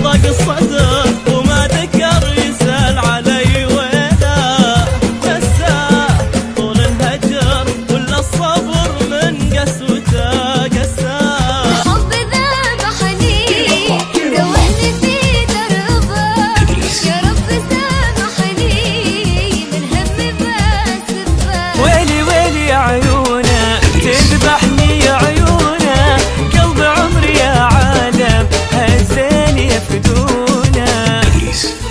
ضاق الصدر وما ذكر يسأل علي ويلا نساه طول الهجر ولا الصبر من قسوته قساه. الحب ذبحني دوحني في دربك يا رب سامحني من همي بسبك. ويلي ويلي يا عيونه تذبحني يا عيونه قلب عمري يا عالم هالزين يفدونه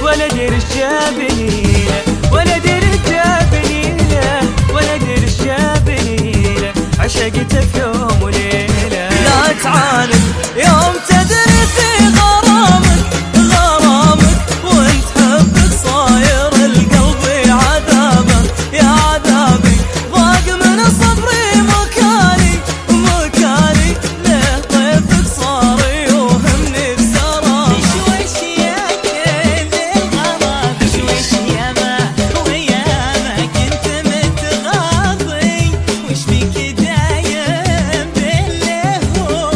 ولا دير جابني له ولا دير جابني له ولا دير جابني له عشقته في يوم وليله. لا تعاند يوم تدري في غرامك غرامك وانت حبك صاير القلب عذابك يا عذابي ضاق من صبري مكاني مكاني ليه طيفك صار يوهمني بسراب. وش يا كل الغرام وش ياما وياما كنت متغاضي وش فيك دايم بالله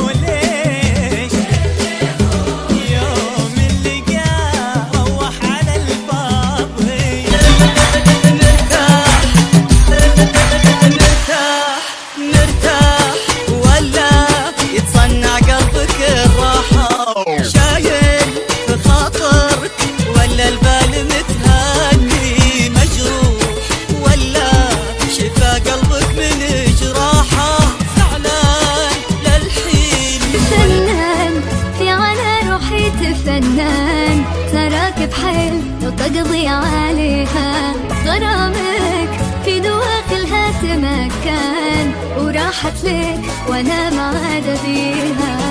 وليش يوم اللقاء روح على الفاضي. نرتاح ولا يتصنع قلبك الراحة شايل في خاطرك ولا البال متهني مجروح ولا شفا قلبك من جراحة زعلان للحين. فنان في على روحي تفنان تراك بحيل وتقضي عليها غرامك في دواخلها تمكن وراحت لك وانا ما عاد فيها.